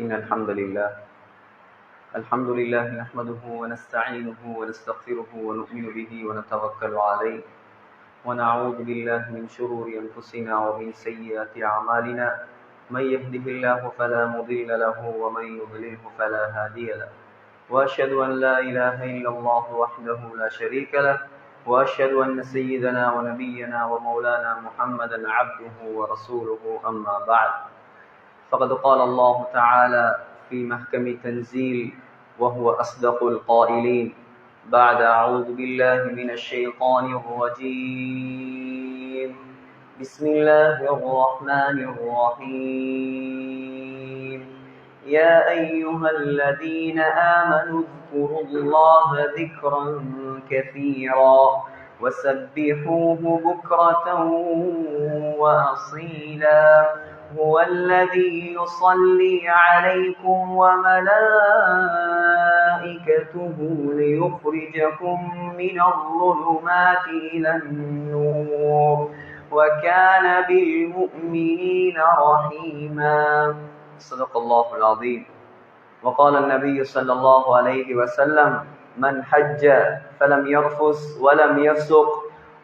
إن الحمد لله نحمده ونستعينه ونستغفره ونؤمن به ونتوكل عليه ونعوذ بالله من شرور أنفسنا ومن سيئات أعمالنا من يهده الله فلا مضل له ومن يضلله فلا هادي له وأشهد أن لا إله إلا الله وحده لا شريك له وأشهد أن سيدنا ونبينا ومولانا محمدا عبده ورسوله أما بعد فقد قال الله تعالى في محكم تنزيل وهو أصدق القائلين بعد أعوذ بالله من الشيطان الرجيم بسم الله الرحمن الرحيم يا أيها الذين آمنوا اذكروا الله ذكرا كثيرا وسبحوه بكرة وأصيلا هو الذي يصلي عليكم وملائكته ليخرجكم من الظلمات إلى النور وكان بالمؤمنين رحيما صدق الله العظيم وقال النبي صلى الله عليه وسلم من حج فلم يرفث ولم يفسق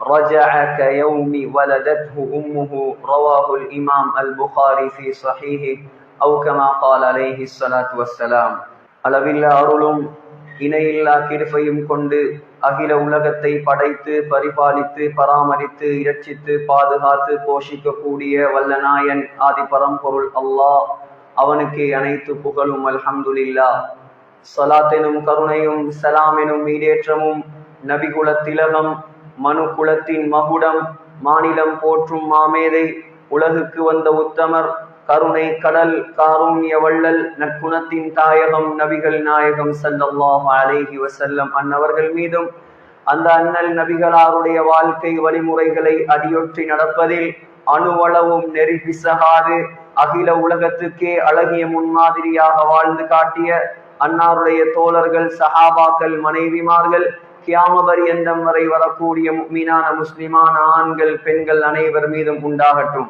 رجع كيوم ولدته أمه رواه الإمام البخاري في صحيحه أو كما قال عليه الصلاة والسلام அளவில்லா அருளும் இணையில்லா கிருபையும் கொண்டு அகில உலகத்தை படைத்து பரிபாலித்து பராமரித்து இரட்சித்து பாதுகாத்து போஷிக்கக்கூடிய வல்லநாயன் ஆதி பரம்பொருள் அல்லாஹ் அவனுக்கு அனைத்து புகழும் அல்ஹம்துலில்லாஹ். ஸலாத்தெனும் கருணையும் சலாமெனும் ஈடேற்றமும் நபிகுல திலகம் மனு குலத்தின் மகுடம் மாநிலம் போற்றும் மாமேதை உலகுக்கு வந்த உத்தமர் கருணை கடல் காருண்ய வள்ளல் நற்குணத்தின் தாயகம் நபிகள் நாயகம் ஸல்லல்லாஹு அலைஹி வஸல்லம் அன்னவர்கள் மீதும் அந்த அண்ணல் நபிகளாருடைய வாழ்க்கை வழிமுறைகளை அடியொற்றி நடப்பதில் அணுவளவும் நெறி பிசகாது அகில உலகத்துக்கே அழகிய முன்மாதிரியாக வாழ்ந்து காட்டிய அன்னாருடைய தோழர்கள் சஹாபாக்கள் மனைவிமார்கள் கியாம பரியந்தம் வரை வரக்கூடிய முஃமினான முஸ்லிமான ஆண்கள் பெண்கள் அனைவர் மீதும் உண்டாகட்டும்.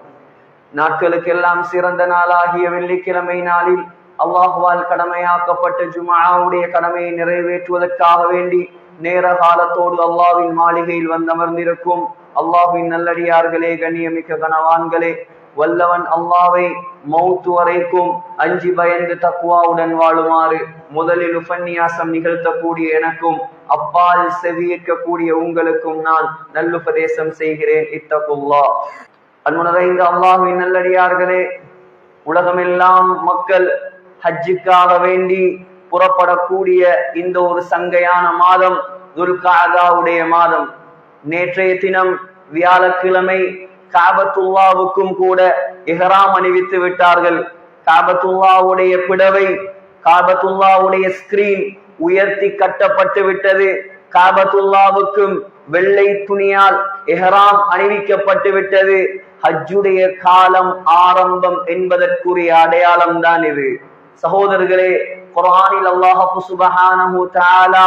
நாட்களுக்கெல்லாம் சிறந்த நாளாகிய வெள்ளிக்கிழமை நாளில் அல்லாஹுவால் கடமையாக்கப்பட்ட ஜும்ஆவுடைய கடமையை நிறைவேற்றுவதற்காக வேண்டி நேர காலத்தோடு அல்லாஹ்வின் மாளிகையில் வந்தமர்ந்திருக்கும் அல்லாஹ்வின் நல்லடியார்களே, கண்ணியமிக்க கனவான்களே, வல்லவன் அல்லாஹ்வை மௌத்து வரைக்கும் அஞ்சி பயந்து தக்வாவுடன் வாழுமாறு முதலில் உபன்யாசம் நிகழ்த்தக்கூடிய எனக்கும் அப்பால் செவியேற்கக்கூடிய உங்களுக்கும் நான் நல்லுபதேசம் செய்கிறேன். இத்தகுல்லாஹ். அன்பு நிறைந்த அல்லாஹ்வின் நல்லடியார்களே, உலகமெல்லாம் மக்கள் ஹஜ்ஜுக்காக வேண்டி புறப்படக்கூடிய இந்த ஒரு சங்கையான மாதம் துல்காதாவுடைய மாதம். நேற்றைய தினம் வியாழக்கிழமை காபத்துல்லாவுக்கும் கூட இஹ்ராம் அணிவித்து விட்டார்கள். காபத்துல்லாவுடைய பிடவை, காபத்துல்லாவுடைய ஸ்கிரீன் உயர்த்தி கட்டப்பட்டு விட்டது. காபத்துல்லாவுக்கும் வெள்ளை துணியால் இஹ்ராம் அணிவிக்கப்பட்டு விட்டது. ஹஜ்ஜுடைய காலம் ஆரம்பம் என்பதற்குரிய அடையாளம் தான் இது. சகோதரர்களே, குர்ஆனில் அல்லாஹ் சுப்ஹானஹு வ தஆலா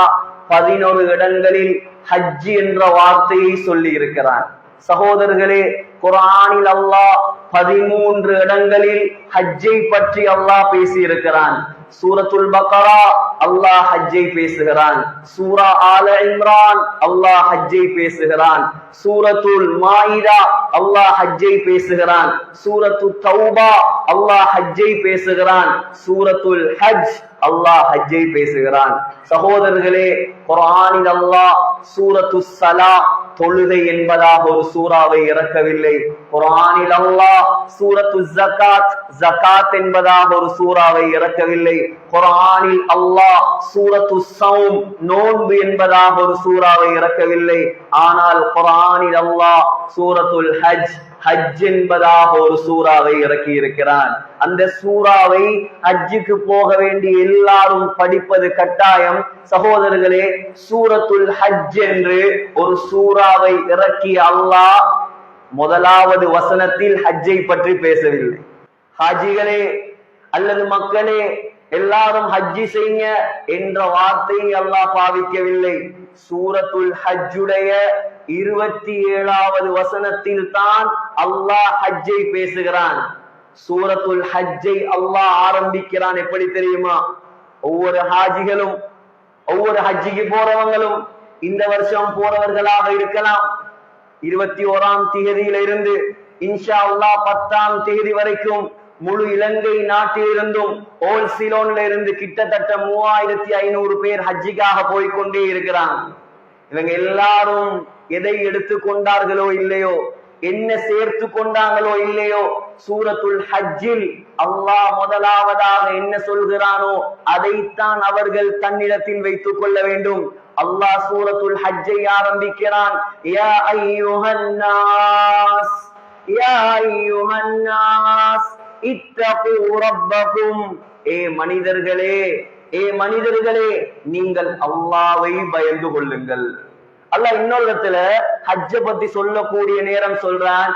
11 இடங்களில் ஹஜ் என்ற வார்த்தையை சொல்லி இருக்கிறான். சகோதரர்களே, குர்ஆனில் அல்லாஹ் 13 இடங்களில் ஹஜ்ஜை பற்றி அல்லாஹ் பேசி இருக்கிறான். சூரத்துல் பக்ரா அல்லாஹ் ஹஜ்ஜை பேசுகிறான். சூரா ஆல இம்ரான் அல்லாஹ் ஹஜ்ஜை பேசுகிறான். சூரத்துல் மாயிதா அல்லாஹ் ஹஜ்ஜை பேசுகிறான். சூரத்து தௌபா அல்லாஹ் ஹஜ்ஜை பேசுகிறான். சூரத்துல் ஹஜ் அல்லாஹ் ஹஜ்ஜை பேசுகிறான். சகோதரர்களே, குர்ஆனில் அல்லாஹ் சூரத்து ஸலா தொழுகை என்பதாக ஒரு சூறாவை இறக்கவில்லை. குர்ஆனில் அல்லாஹ் சூரத்து ஸகாத் ஸகாத் என்பதாக ஒரு சூறாவை இறக்கவில்லை. குர்ஆனில் அல்லாஹ் சூரத்து ஸௌம் நோன்பு என்பதாக ஒரு சூறாவை இறக்கவில்லை. ஆனால் குர்ஆனில் அல்லாஹ் சூரத்துல் ஹஜ் ஹஜ் என்பதாக ஒரு சூறாவை இறக்கி இருக்கிறான். அந்த சூறாவை ஹஜ்ஜுக்கு போக வேண்டிய எல்லாரும் படிப்பது கட்டாயம். சகோதரர்களே, சூரத்துல் ஹஜ் என்று ஒரு சூறாவை இறக்கிய அல்லாஹ் முதலாவது வசனத்தில் ஹஜ்ஜை பற்றி பேசவில்லை. ஹாஜிகளே அல்லது மக்களே எல்லாரும் ஹஜ்ஜி செய்யுங்க என்ற வார்த்தையை அல்லாஹ் பாவிக்கவில்லை. சூரத்துல் ஹஜ்ஜுடைய 27வது வசனத்தில் தான் அல்லாஹ் ஹஜ்ஜை பேசுகிறான். சூரத்துல் ஹஜ்ஜை அல்லாஹ் ஆரம்பிக்கிறான். எப்படி தெரியுமா? ஒவ்வொரு ஹாஜிகளும், ஒவ்வொரு ஹஜ்ஜிக்கு போறவங்களும் இந்த வருஷம் போறவர்களாக இருக்கலாம். 21ஆம் தேதியில இருந்து இன்ஷா அல்லாஹ் 10ஆம் தேதி வரைக்கும் முழு இலங்கை நாட்டிலிருந்தும் ஓல் சிலோன்ல இருந்து கிட்டத்தட்ட 3500 பேர் ஹஜ்ஜிக்காக போய்கொண்டே இருக்கிறாங்க. இவங்க எல்லாரும் எதை எடுத்து கொண்டார்களோ இல்லையோ, என்ன சேர்த்து கொண்டாங்களோ இல்லையோ, சூரத்துல் ஹஜ்ஜில் அல்லாஹ் முதலாவதாக என்ன சொல்கிறானோ அதைத்தான் அவர்கள் தன்னிடத்தில் வைத்துக் கொள்ள வேண்டும். அல்லாஹ் சூரத்துல் ஹஜ்ஜை ஆரம்பிக்கிறான். யா அய்யுஹன் நாஸ், யா அய்யுஹன் நாஸ் இத்தகு ரப்பகும். ஏ மனிதர்களே, ஏ மனிதர்களே, நீங்கள் அல்லாஹ்வை பயந்து கொள்ளுங்கள். அல்லாஹ் இன்னொரு இடத்துல ஹஜ்ஜ பத்தி சொல்லக்கூடிய நேரம் சொல்றான்,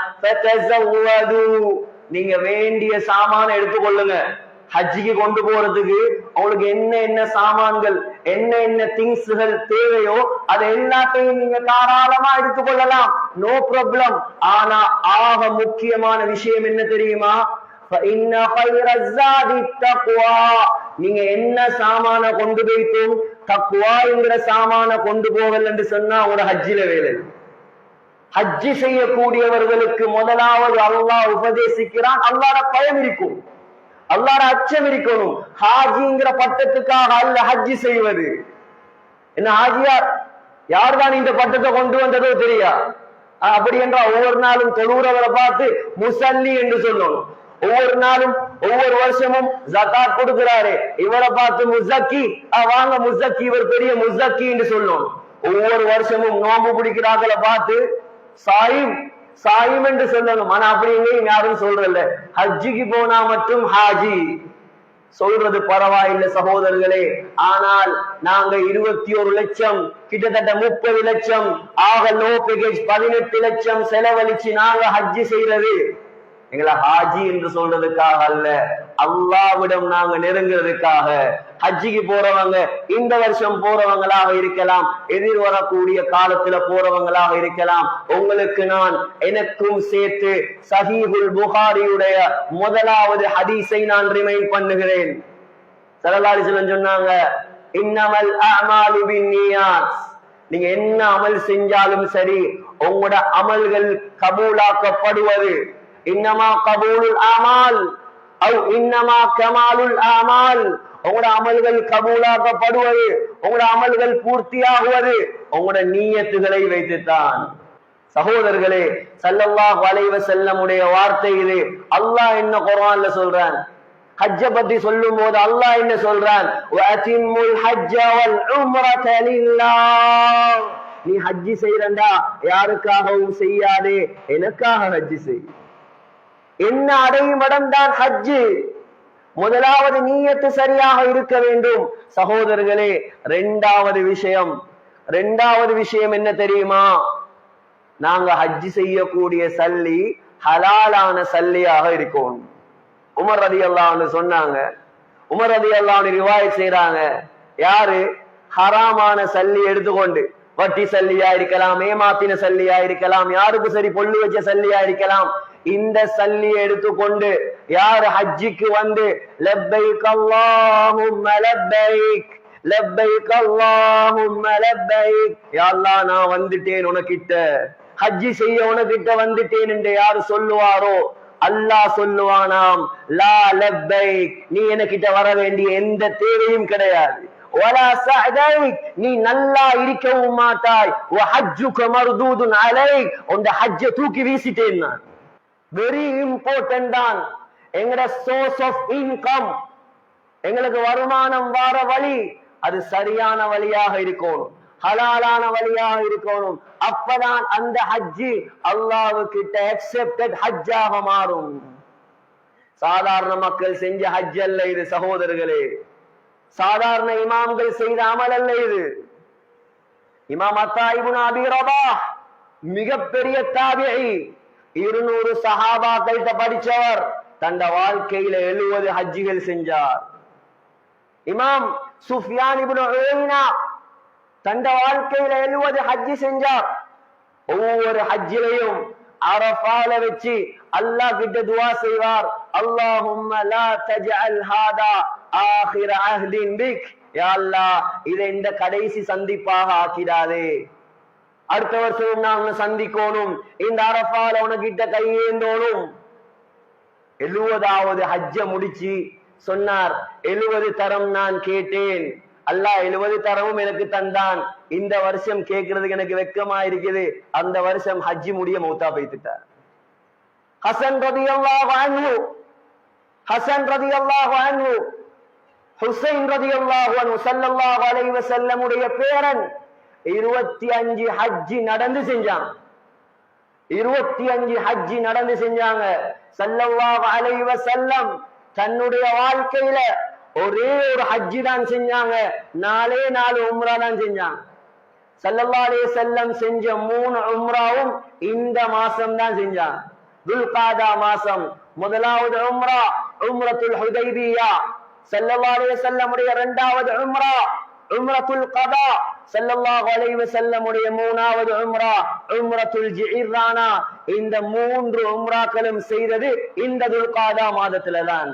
நீங்க வேண்டிய சாமான எடுத்துக்கொள்ளுங்க. ஹஜ்ஜிக்கு கொண்டு போறதுக்கு அவங்களுக்கு என்ன என்ன சாமான்கள், என்ன என்ன திங்ஸ்கள் தேவையோ அதை எல்லாத்தையும் நீங்க தாராளமா எடுத்துக்கொள்ளலாம், நோ ப்ராப்ளம். ஆனா ஆக முக்கியமான விஷயம் என்ன தெரியுமா? நீங்க என்ன சாமான கொண்டு போய்த்தும் தக்வா என்கிற சாமான கொண்டு போகல் என்று சொன்னா ஒரு ஹஜ்ஜில வேலை. ஹஜ்ஜி செய்யக்கூடியவர்களுக்கு முதலாவது அல்லாஹ் உபதேசிக்கிறான், அல்லாஹ்வோட பயம் இருக்கும், அல்லாஹ்வோட அச்சம் இருக்கணும். ஹாஜிங்கிற பட்டத்துக்காக அல்ல ஹஜ்ஜி செய்வது. என்ன ஹாஜியார் யார்தான் இந்த பட்டத்தை கொண்டு வந்ததோ தெரியா? அப்படி என்றால் ஒவ்வொரு நாளும் தொழுகிறவரை பார்த்து முசல்லி என்று சொல்லணும். ஒவ்வொரு நாளும் ஒவ்வொரு வருஷமும் ஜகாத் கொடுக்கிறாரு, இவரை பார்த்து முஸக்கி, வாங்க முஸக்கி, இவர் பெரிய முஸக்கி என்று சொல்லணும். ஒவ்வொரு வருஷமும் நோம்பு பிடிக்கிறார்களை பார்த்து சாயிம் சாயிம் என்று சொல்லணும். ஆனா அப்படிங்க யாரும் சொல்றதில்ல. ஹஜ்ஜிக்கு போனா மட்டும் ஹாஜி சொல்றது பரவாயில்லை சகோதரர்களே. ஆனால் நாங்க 21 லட்சம், கிட்டத்தட்ட 30 லட்சம், ஆக லோ பேக்கேஜ் 18 லட்சம் செலவழிச்சு நாங்க ஹஜ்ஜி செய்யறது எங்களை ஹாஜி என்று சொல்றதுக்காக அல்ல, அல்லாஹ்விடம் நாங்க நெருங்குறதுக்காக. ஹஜ்ஜிக்கு போறவங்க இந்த வருஷம் போறவங்களாக இருக்கலாம், எதிர்வரக்கூடிய காலத்துல போறவங்களாக இருக்கலாம். உங்களுக்கு நான் எனக்கும் சேர்த்து சஹீஹுல் புகாரியுடைய முதலாவது ஹதீஸை நான் ரிமைண்ட் பண்ணுகிறேன். ஸல்லல்லாஹு அலைஹி வஸல்லம் சொன்னாங்க, இன்னமல் அஅமாலு பின்னியாத். நீங்க என்ன அமல் செஞ்சாலும் சரி, உங்களோட அமல்கள் கபூலாக்கப்படுவது. இன்னமா கபூலுல் அமால் அவ் இன்னமா கமாலுல் அமால். உங்களோட அமல்கள் கபூலாக்கப்படுவது, உங்களோட அமல்கள் பூர்த்தியாகுவது உங்களோட நியத்துகளை வைத்துத்தான். சகோதரர்களே, ஸல்லல்லாஹு அலைஹி வஸல்லமுடைய வார்த்தை இது. அல்லாஹ் என்ன குர்ஆன்ல சொல்றான்? ஹஜ்ஜ பத்தி சொல்லும் போது அல்லாஹ் என்ன சொல்றான்? வஅதிம்முல் ஹஜ்ஜ வல் உம்ரத லில்லாஹ். நீ ஹஜ்ஜி செய்றண்டா யாருக்காகவும் செய்யாதே, எனக்காக ஹஜ்ஜி செய். என்ன அடையும் இடம்தான் ஹஜ்ஜு. முதலாவது நீயத்து சரியாக இருக்க வேண்டும் சகோதரர்களே. இரண்டாவது விஷயம் என்ன தெரியுமா? நாங்க ஹஜ்ஜி செய்யக்கூடிய சல்லி ஹலாலான சல்லியாக இருக்கும். உமர் ரலியல்லாஹு அன்ஹு சொன்னாங்க, உமர் ரலியல்லாஹு அன்ஹு ரிவாயத் செய்றாங்க, யாரு ஹராமான சல்லி எடுத்துக்கொண்டு, வட்டி சல்லியா இருக்கலாம், ஏமாத்தின சல்லியா இருக்கலாம், யாருக்கு சரி பொல்லு வச்ச சல்லியா இருக்கலாம், இந்த சல்லியை எடுத்துக்கொண்டு யார் ஹஜ்ஜிக்கு வந்து லப்பைக் அல்லாஹும்ம லப்பைக், லப்பைக் அல்லாஹும்ம லப்பைக், யா அல்லாஹ் நான் வந்துட்டேன் உனக்கிட்ட, ஹஜ்ஜி செய்ய உனக்கிட்ட வந்துட்டேன் என்று யார் சொல்லுவாரோ அல்லாஹ் சொல்லுவானாம், லா லப்பைக், நீ எனக்கிட்ட வர வேண்டிய எந்த தேவையும் கிடையாது. நீ நல்லா இருக்கவும் மாட்டாய். ஹஜ்ஜை தூக்கி வீசிட்டேன் நான். வெரி இம்பார்ட்டன்ட் தான். எங்கட சோர்ஸ் ஆஃப் இன்கம், எங்களுக்கு வருமானம் வார வழி அது சரியான வழியாக இருக்கணும், ஹலாலான வழியாக இருக்கணும். அப்பதான் அந்த ஹஜ்ஜி அல்லாஹ்வுக்கிட்ட அக்செப்டட் ஹஜ்ஜாக மாறும். சாதாரண மக்கள் செஞ்ச ஹஜ் அல்ல இது சகோதரர்களே. சாதாரண இமாம்கள் செய்த அமல் அல்ல இது. இமாம் அத்தா இப்னு அபீ ரபாஹ் மிகப்பெரிய தாபிஈ, 200 சஹாபாக்கள்கிட்ட படிச்சவர், தந்த வாழ்க்கையில 70 ஹஜ்ஜிகள் செஞ்சார். இமாம் சுஃபியான் இப்னு உயைனா தந்த வாழ்க்கையில 70 ஹஜ்ஜி செஞ்சார். ஒவ்வொரு ஹஜ்ஜிலையும் அரஃபால வச்சு அல்லாஹ் கிட்ட துஆ செய்வார், اللهم لا تجعل هذا آخر عهد بك யா அல்லாஹ் இதை இந்த கடைசி சந்திப்பாக ஆக்கிடாதே. அடுத்த வருஷம் நாங்க சந்திக்கணும், இந்த அரஃபால உனக்கிட்ட கையேந்தோனும். 70வது ஹஜ்ஜ முடிச்சு சொன்னார், 70 தரம் நான் கேட்டேன், அல்லாஹ் 70 தரமும் எனக்கு தந்தான். இந்த வருஷம் கேட்கறதுக்கு எனக்கு வெக்கமா இருக்குது. அந்த வருஷம் ஹஜ்ஜி முடிய மௌத்தா போய்த்துட்டார். ஹசன் ரலியல்லாஹு அன்ஹு, ஹசன் ரலியல்லாஹு அன்ஹு, ஹுசைன் ரலியல்லாஹு அன்ஹு ஸல்லல்லாஹு அலைஹி வஸல்லம் உடைய பேரன் 25 ஹஜ்ஜி நடந்து செஞ்சாங்க. 25 ஹஜ்ஜி நடந்து செஞ்சாங்க. ஸல்லல்லாஹு அலைஹி வஸல்லம் தன்னுடைய வாழ்க்கையில ஒரே ஒரு ஹஜ்ஜி தான் செஞ்சாங்க, 4 உம்ரா தான் செஞ்சாங்க. ஸல்லல்லாஹு அலைஹி வஸல்லம் செஞ்ச 3 உம்ராவும் இந்த மாசம் தான் செஞ்சாங்க. துல்காதா மாசம் முதலாவது உம்ரா உம்ரத்துல் ஹுதைபியா, ஸல்லல்லாஹு அலைஹி வஸல்லம் உடைய இரண்டாவது உம்ரா உம்ரத்துல் கதா, ஸல்லல்லாஹு அலைஹி வஸல்லம் உடைய மூணாவது உம்ரா உம்ரத்துல் ஜிஹ்ரானா. இந்த 3 உம்ராக்களும் செய்தது இந்த துல்காதா மாதத்துல தான்.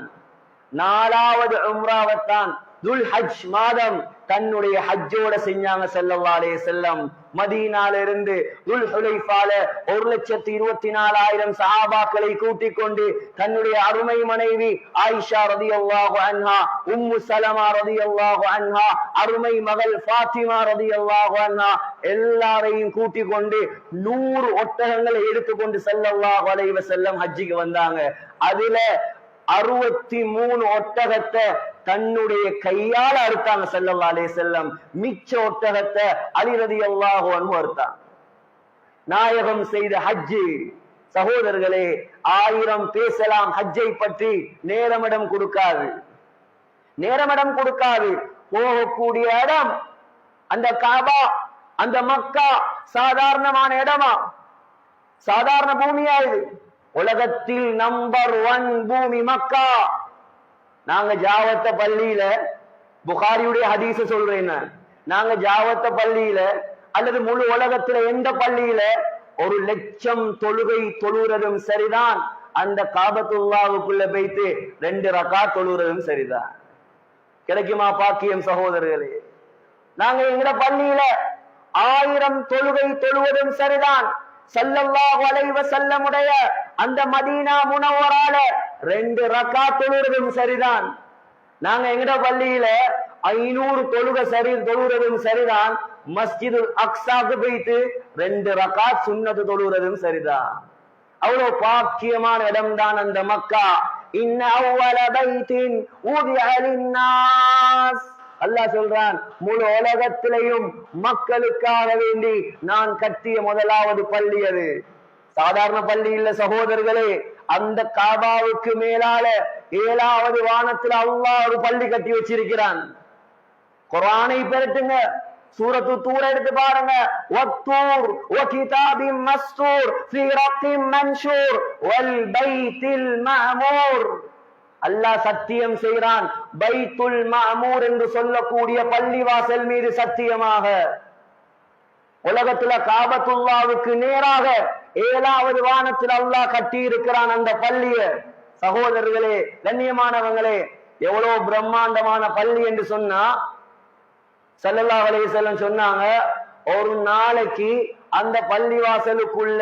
4வது உம்ராவைத்தான் துல் ஹஜ் மாதம் தன்னுடைய ஹஜ்ஜோட செஞ்சாங்க ஸல்லல்லாஹு அலைஹி வஸல்லம். மதீனால இருந்து துல் ஹுலைஃபால 1,24,000 சஹாபாக்களை கூட்டிக் கொண்டு தன்னுடைய அருமை மனைவி ஆயிஷா ரலியல்லாஹு அன்ஹா, உம்மு சலமா ரலியல்லாஹு அன்ஹா, அருமை மகள் ஃபாத்திமா ரலியல்லாஹு அன்ஹா எல்லாரையும் கூட்டிக் கொண்டு 100 ஒட்டகங்களை எடுத்துக்கொண்டு ஸல்லல்லாஹு அலைஹி வஸல்லம் ஹஜ்ஜிக்கு வந்தாங்க. அதுல 63 ஒட்டகத்தை தன்னுடைய கையால் அறுத்தாங்க ஸல்லல்லாஹு அலைஹி வஸல்லம். மிச்ச ஒட்டகத்தை அலி ரலியல்லாஹு அன்ஹு அறுத்தாங்க. நாயகம் செய்த ஹஜ்ஜி. சகோதரர்களே, 1000 பேசலாம் ஹஜ்ஜை பற்றி, நேரமிடம் கொடுக்காது, நேரமிடம் கொடுக்காது. போகக்கூடிய இடம் அந்த காபா, அந்த மக்கா சாதாரணமான இடமா? சாதாரண பூமியா இது? உலகத்தில் நம்பர் 1 பூமி மக்கா. நாங்க ஜாவத்த பள்ளியில, புகாரியுடைய ஹதீஸ சொல்றேன், நாங்க ஜாவத்த பள்ளியில அல்லது முழு உலகத்துல எந்த பள்ளியில 1,00,000 தொழுகை தொழுறதும் சரிதான், அந்த காபத்துல்லாவுக்குள்ள போய்த்து 2 ரகாத் தொழுறதும் சரிதான். கிடைக்குமா பாக்கியம் சகோதரர்களே? நாங்க எங்கட பள்ளியில 1000 தொழுகை தொழுவதும் சரிதான். ஸல்லல்லாஹு அலைஹி வஸல்லம் உடைய அந்த மதீனா முனவரால 2 ரகாத் தொழுறதும் சரிதான். நாங்க எங்கட பள்ளியில 500 தொழுகை சரி தொழுறதும் சரிதான். மஸ்ஜிதுல் அக்ஸாக்கு போயிட்டு 2 ரகாத் சுன்னத்து தொழுறதும் சரிதான். அவ்வளவு பாக்கியமான இடம் தான் அந்த மக்கா. இன்ன அவ்வல பைத்தின் உதிஅ லின்னாஸ், அல்லாஹ் சொல்றான், முழு உலகத்திலையும் மக்களுக்காக வேண்டி நான் கட்டிய முதலாவது பள்ளி அது. சாதாரண பள்ளி இல்ல சகோதரர்களே. அந்த காபாவுக்கு மேலால 7வது வானத்துல அல்லாஹ் ஒரு பள்ளி கட்டி வச்சிருக்கிறான். குர்ஆனை பெறட்டுங்க, சூரத்து தூர் எடுத்து பாருங்க. வத்தூர் வகிதாபின் மஸ்தூர் ஃபீ ரக்கின் மன்ஷூர் வல் பைத்தில் மஅமூர். அல்லாஹ் சத்தியம் செய்கிறான், பைத்துல் மஅமூர் என்று சொல்லக்கூடிய பள்ளிவாசல் மீது சத்தியமாக. உலகத்துல காபத்துல்லாவுக்கு நேராக 7வது வானத்தில் அல்லாஹ் கட்டி இருக்கிறான் அந்த பள்ளிய. சகோதரர்களே, கண்ணியமானவங்களே, எவ்வளவு பிரம்மாண்டமான பள்ளி என்று சொன்னா, ஸல்லல்லாஹு அலைஹி வஸல்லம் சொன்னாங்க, ஒரு நாளைக்கு அந்த பள்ளிவாசலுக்குள்ள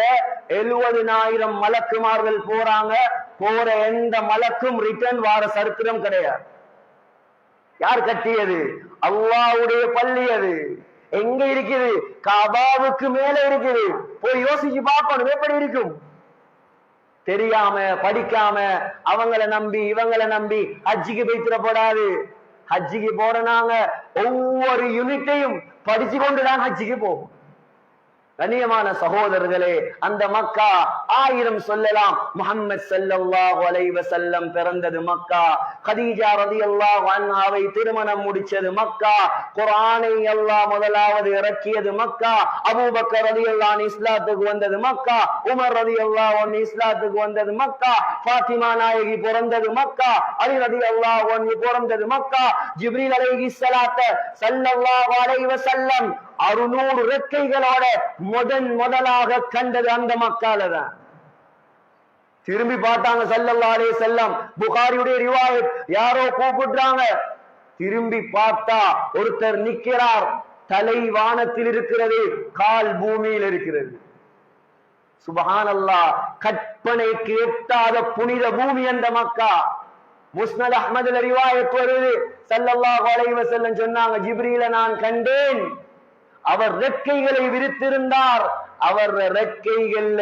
70,000 மலக்குமார்கள் போறாங்க. போற எந்த மலக்கும் ரிட்டர்ன் வார சரித்திரம் கிடையாது. யார் கட்டியது? அல்லாஹ்வுடைய பள்ளி. அது எங்க இருக்குது? காபாவுக்கு மேல இருக்குது. போய் யோசிச்சு பார்க்கணும், எப்படி இருக்கும்? தெரியாம படிக்காம அவங்களை நம்பி இவங்களை நம்பி ஹஜ்ஜிக்கு போய்த்திடப்படாது. ஹஜ்ஜிக்கு போற நாங்க ஒவ்வொரு யூனிட்டையும் படிச்சு கொண்டுதான் ஹஜ்ஜிக்கு போகும். கண்ணியமான சகோதரர்களே, அந்த மக்கா 1000 சொல்லலாம். முஹம்மது ஸல்லல்லாஹு அலைஹி வஸல்லம் பிறந்தது மக்கா. கதீஜா ரலியல்லாஹு அன்ஹாவை திருமணம் முடிச்சது மக்கா. குர்ஆனை அல்லாஹ் முதலாவது இறக்கியது மக்கா. அபூபக்கர் ரலியல்லாஹு அன்ஹு இஸ்லாத்துக்கு வந்தது மக்கா. உமர் ரலியல்லாஹு அன்ஹு இஸ்லாத்துக்கு வந்தது மக்கா. ஃபாத்திமா நாயகி பிறந்தது மக்கா. அலி ரலியல்லாஹு அன்ஹு பிறந்தது மக்கா. ஜிப்ரீல் அலைஹிஸ்ஸலாத்து ஸல்லல்லாஹு அலைஹி வஸல்லம் 600 ரெக்கைகளோட முதலாக கண்டது அந்த மக்கால தான். திரும்பி பார்த்தாங்க ஸல்லல்லாஹு அலைஹி வஸல்லம். புகாரியுடைய ரிவாயத், யாரோ கூப்பிடுறாங்க. திரும்பி பார்த்தா ஒருத்தர் நிக்கிறார். தலை வானத்தில் இருக்கிறது, கால் பூமியில் இருக்கிறது. சுப்ஹானல்லாஹ், கற்பனைக்கு எட்டாத புனித பூமி அந்த மக்கா. முஸ்னத் அஹ்மதுல ரிவாயத் வருது, ஸல்லல்லாஹு அலைஹி வஸல்லம் சொன்னாங்க, ஜிப்ரீல நான் கண்டேன், அவர் ரெக்கைகளை விரித்திருந்தார். அவர் ரெக்கைகள்ல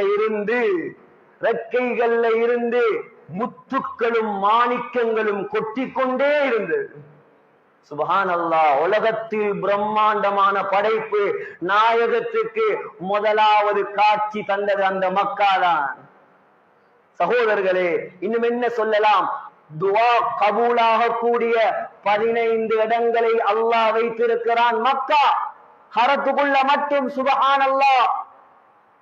இருந்து முத்துக்களும் மாணிக்கங்களும் கொட்டிக்கொண்டே இருந்தது. சுப்ஹானல்லாஹ், உலகத்தில் பிரம்மாண்டமான படைப்பு நாயகத்துக்கு முதலாவது காட்சி தந்தது அந்த மக்கா தான். சகோதரர்களே, இன்னும் என்ன சொல்லலாம்? துஆ கபூலாக கூடிய 15 இடங்களை அல்லாஹ் வைத்திருக்கிறான். மக்கா ஹரத்துக்குள்ள மட்டும் சுப்ஹானல்லாஹ்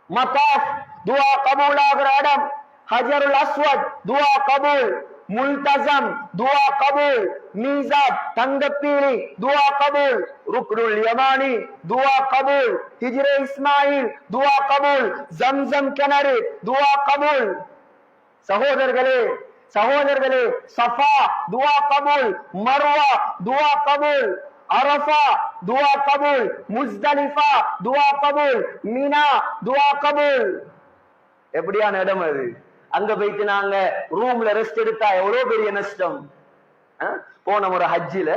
மதாஃப் துஆ கபூலாகிற இடம், ஹஜருல் அஸ்வத் துஆ கபூல், முல்தஸம் துஆ கபூல், மீசாப் தங்கப்பீலி துஆ கபூல், ருக்னுல் யமானி துஆ கபூல், ஹிஜ்ரே இஸ்மாயில் துஆ கபூல், ஜம்சம் கிணறு துஆ கபூல். சகோதரர்களே, சஃபா துஆ கபூல், மர்வா துஆ கபூல், அரஃபா துஆ கபூல், முஸ்தலிஃபா துஆ கபூல், மினா துஆ கபூல். எப்படியான இடம் அது? அங்க போயிட்டு நாங்க ரூம்ல ரெஸ்ட் எடுத்தா எவ்வளவு பெரிய நஷ்டம். போன ஒரு ஹஜ்ஜில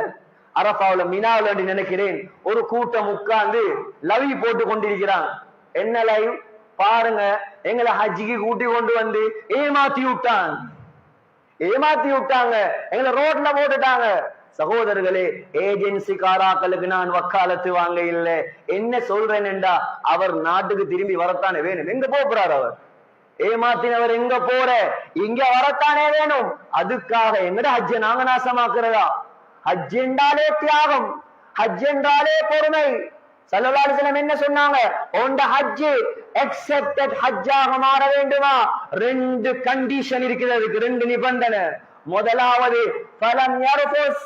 அரஃபாவுல மினாவுல நினைக்கிறேன், ஒரு கூட்டம் உட்கார்ந்து லவி போட்டு கொண்டிருக்கிறாங்க. என்ன லைவ் பாருங்க, எங்களை ஹஜ்ஜிக்கு கூட்டி கொண்டு வந்து ஏமாத்தி விட்டாங்க, எங்களை ரோட்ல போட்டுட்டாங்க. சகோதரர்களே, ஏஜென்சி காராக்களுக்கு நான் வக்காலத்து வாங்க இல்லை. என்ன சொல்றேன் என்றா, அவர் நாட்டுக்கு திரும்பி வரத்தானே வேணும். எங்க போறார் அவர்? ஏமாத்தினவர் எங்க போற? இங்க வரத்தானே வேணும். அதுக்காக எங்கட ஹஜ்ஜ நாங்க நாசமாக்குறதா? ஹஜ் என்றாலே தியாகம், ஹஜ் என்றாலே பொறுமை. ஸல்லல்லாஹு அலைஹி வஸல்லம் என்ன சொன்னாங்க? உண்ட ஹஜ் அக்செப்டட் ஹஜ்ஜாக மாற வேண்டுமா? 2 கண்டிஷன் இருக்கிறது, 2 நிபந்தனை. முதலாவது, ஃபலம் யர்ஃபுஸ்,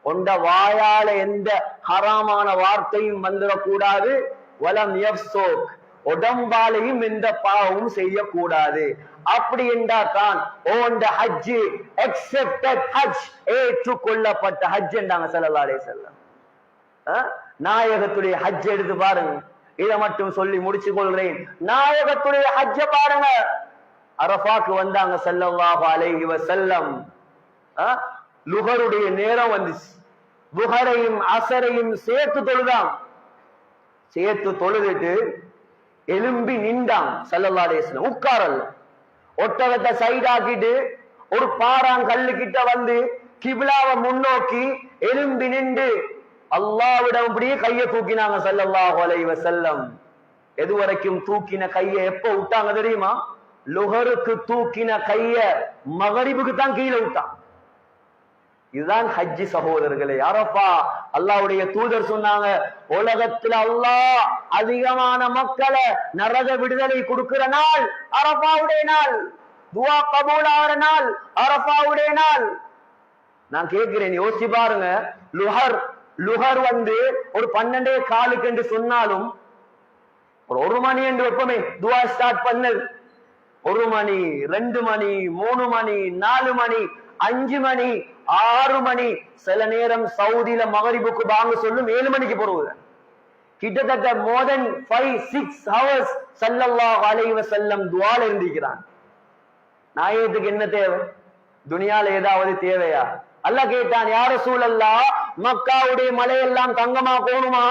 உண்ட வாயால எந்த ஹராமான வார்த்தையும் வந்துடக்கூடாது. வலம் யஃப்ஸுக், உடம்பாலையும் எந்த பாவமும் செய்யக்கூடாது. அப்படி என்றால் தான் உண்ட ஹஜ் அக்செப்டட் ஹஜ், ஏற்றுக்கொள்ளப்பட்ட ஹஜ் என்றாங்க ஸல்லல்லாஹு அலைஹி வஸல்லம். நாயகத்துடைய ஹஜ் எடுத்து பாருங்க. இதை மட்டும் சொல்லி முடிச்சு கொள்கிறேன். நாயகத்துடைய ஹஜ்ஜ பாருங்க. அரஃபாக்கு வந்தாங்க ஸல்லல்லாஹு அலைஹி வஸல்லம். லுஹருடைய நேரம் வந்துச்சு. லுஹரையும் அஸரையும் சேர்த்து தொழுதாங்க. சேர்த்து தொழுதுட்டு எலும்பி நின்றாங்க ஸல்லல்லாஹு அலைஹி வஸல்லம். உட்காரல்ல, ஒட்டகத்தை சைடாக்கிட்டு ஒரு பாறாங்கல்லு கிட்ட வந்து கிப்லாவை முன்னோக்கி எலும்பி நின்று அல்லாஹ்விடம் அப்படியே கையை தூக்கினாங்க ஸல்லல்லாஹு அலைஹி வஸல்லம். எதுவரைக்கும் தூக்கின கையை எப்ப விட்டாங்க தெரியுமா? லுஹருக்கு தூக்கின கைய மகரிபுக்கு தான் கீழே விட்டான். இதுதான் ஹஜ் சகோதரர்களே. அரஃபா அல்லாஹ்வுடைய தூதர் சொன்னாங்க, உலகத்துல அல்லாஹ் அதிகமான மக்களை நரக விடுதலை கொடுக்கிற நாள் அரஃபாவுடைய நாள், துஆ கபூல் ஆகிற நாள் அரஃபாவுடைய நாள். நான் கேட்கிறேன், யோசிச்சு பாருங்க. லுஹர் வந்து ஒரு 12:15 என்று சொன்னாலும் ஒரு 1 மணி என்று எப்பவுமே துஆ ஸ்டார்ட் பண்ணது. 1 மணி, 2 மணி, 3 மணி, 4 மணி, 5 மணி, 6 மணி, சில நேரம் சவுதியில மகரிபுக்கு பாங்க சொல்லும் 7 மணிக்கு போறது. கிட்டத்தட்ட more than 5-6 hours ஸல்லல்லாஹு அலைஹி வஸல்லம் துஆல இருந்திருக்கிறான். நாயகத்துக்கு என்ன தேவை? துனியால ஏதாவது தேவையா? அல்லாஹ் கேட்டான், யா ரசூலல்லாஹ், மக்காவுடைய மலையெல்லாம் தங்கமா போணுமா?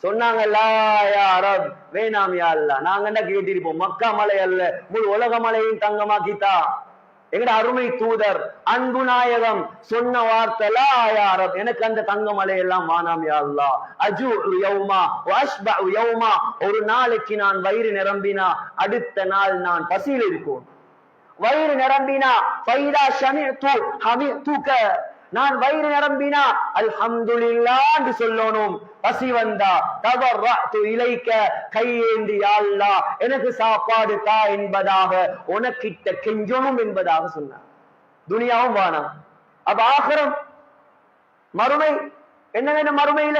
சொன்னாங்க, லா யா ரப், வேணாம் யா அல்லாஹ், நாங்க என்ன கேட்டிருப்போம், மக்கா மலை அல்ல முழு உலக மலையும் தங்கமாக்கிட்டா. எங்கட அருமை தூதர் அன்பு நாயகம் சொன்ன வார்த்தை, லா யா ரப், எனக்கு அந்த தங்க மலையெல்லாம் வானாம் யா அல்லாஹ். அஜு யௌமா வஅஷ்பஉ யௌமா, ஒரு நாளைக்கு நான் வயிறு நிரம்பினா அடுத்த நாள் நான் பசியில் இருக்கும். வயிறு நிரம்பினா ஃபைதா ஷமிஅது ஹமிதுக, நான் வயிறு நிரம்பினா அல்ஹம்துலில்லாஹ் என்று சொல்லணும். பசி வந்தா தவர்ரஅது இலைக்க, கையேந்தி யா அல்லாஹ் எனக்கு சாப்பாடு தா என்பதாக உனக்கிட்ட கெஞ்சணும் என்பதாக சொன்னார். துனியாவும் வானம். அப்ப ஆகிரம் மறுமை என்ன வேணும்? மறுமையில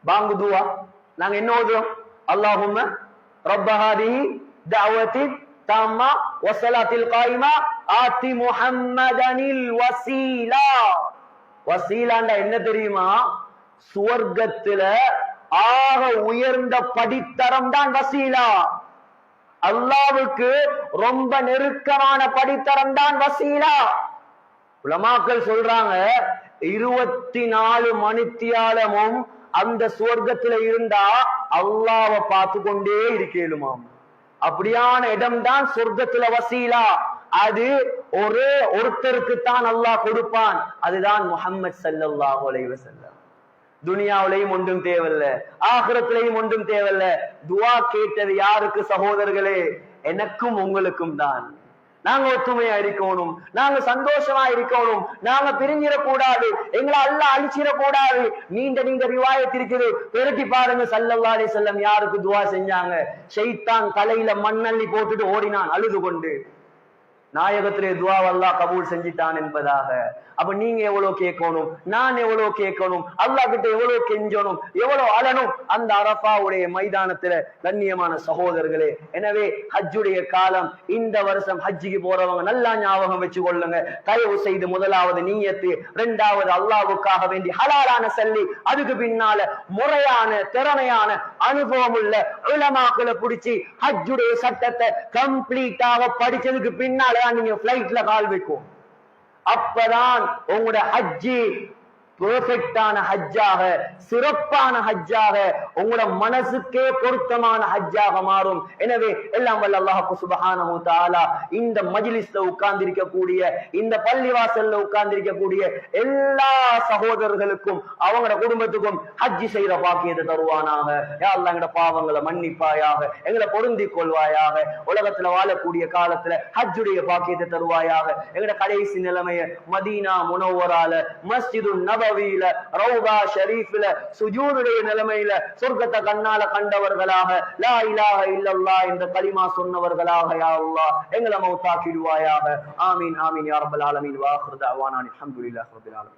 பாங்கு துஆ நாங்க என்ன ஓதுறோம்? அல்லாஹும்ம ரப்ப ஹாதிஹி தஅவத்தி தாம்மா வஸலாத்தில் காயிமா ஆதி முஹம்மதனில் வசீலா. வசீலாண்டா என்ன தெரியுமா? சுவர்க்கத்துல ஆக உயர்ந்த படித்தரம் தான் வசீலா. அல்லாஹ்வுக்கு ரொம்ப நெருக்கமான படித்தரம் தான் வசீலா. உலமாக்கள் சொல்றாங்க 24 மணித்தியாலமும் அந்த சுவர்க்கத்துல இருந்தா அல்லாஹ்வை பார்த்து கொண்டே இருக்கேலுமாம். அப்படியான இடம் தான் சொர்க்கத்துல வசீலா. அது ஒருத்தருக்கு தான் அல்லாஹ் கொடுப்பான். அதுதான் முஹம்மது ஸல்லல்லாஹு அலைஹி வஸல்லம். துனியாவிலையும் ஒன்றும் தேவையில்ல, ஆகிரத்திலையும் ஒன்றும் தேவையில்ல. துஆ கேட்டது யாருக்கு சகோதரர்களே? எனக்கும் உங்களுக்கும் தான். நாங்க ஒத்துமையா இருக்கணும், நாங்க சந்தோஷமா இருக்கணும், நாங்க பிரிஞ்சிடக்கூடாது, எங்களை அல்லாஹ் அழிச்சிடக்கூடாது. நீண்ட ரிவாயத் இருக்குது, பெருட்டி பாருங்க. ஸல்லல்லாஹு அலைஹி வஸல்லம் யாருக்கு துஆ செஞ்சாங்க? ஷைத்தான் தலையில மண்ணள்ளி போட்டுட்டு ஓடினான் அழுது கொண்டு. நாயகத்திலே துஆ அல்லாஹ் கபூல் செஞ்சிட்டான் என்பதாக. அப்ப நீங்க எவ்வளவு கேட்கணும், நான் எவ்வளவு கேட்கணும், அல்லாஹ் கிட்ட எவ்வளவு கெஞ்சணும், எவ்வளவு அழணும் அந்த அரஃபாவுடைய மைதானத்துல. கண்ணியமான சகோதரர்களே, எனவே ஹஜ்ஜுடைய காலம் இந்த வருஷம் ஹஜ்ஜிக்கு போறவங்க நல்லா ஞாபகம் வச்சு கொள்ளுங்க. தயவு செய்து முதலாவது நீயத்து, இரண்டாவது அல்லாஹ்வுக்காக வேண்டி ஹலாலான சல்லி, அதுக்கு பின்னால முறையான திறமையான அனுபவம் உள்ள உலமாக்களை பிடிச்சி ஹஜ்ஜுடைய சட்டத்தை கம்ப்ளீட்டாக படிச்சதுக்கு பின்னால நீங்க பிளைட்ல கால் வைக்கும். அப்பதான் உங்களோட ஹஜ்ஜி பெர்ஃபெக்டான ஹஜ்ஜாக, சிறப்பான ஹஜ்ஜாக, உங்களோட மனசுக்கே பொருத்தமான ஹஜ்ஜாக மாறும். எனவே எல்லாம் வல்ல அல்லாஹ் சுப்ஹானஹு வ தஆலா இந்த மஜ்லிஸ்ல உட்கார்ந்திருக்கக்கூடிய, இந்த பள்ளிவாசல்ல உட்கார்ந்திருக்கக்கூடிய எல்லா சகோதரர்களுக்கும் அவங்களோட குடும்பத்துக்கும் ஹஜ்ஜி செய்யற பாக்கியத்தை தருவானாக. யா அல்லாஹ் எங்களோட பாவங்களை மன்னிப்பாயாக, எங்களை பொருந்திக் கொள்வாயாக. உலகத்துல வாழக்கூடிய காலத்துல ஹஜ்ஜுடைய பாக்கியத்தை தருவாயாக. எங்களோட கடைசி நிலைமைய மதீனா முனவ்வரால, மஸ்ஜிது நபவியில, ரௌதா ஷரீஃபில சுஜூதுடைய நிலைமையில சொர்க்கத்தை கண்ணால கண்டவர்களாக, லா இலாஹ இல்லல்லாஹ் என்ற கலிமா சொன்னவர்களாக யா அல்லாஹ் எங்களை மௌத்தாக்கிடுவாயாக. ஆமீன் ஆமீன் யா ரப்பல் ஆலமீன். வ ஆகிரு தஅவானா அல்ஹம்துலில்லாஹி ரப்பில் ஆலமீன்.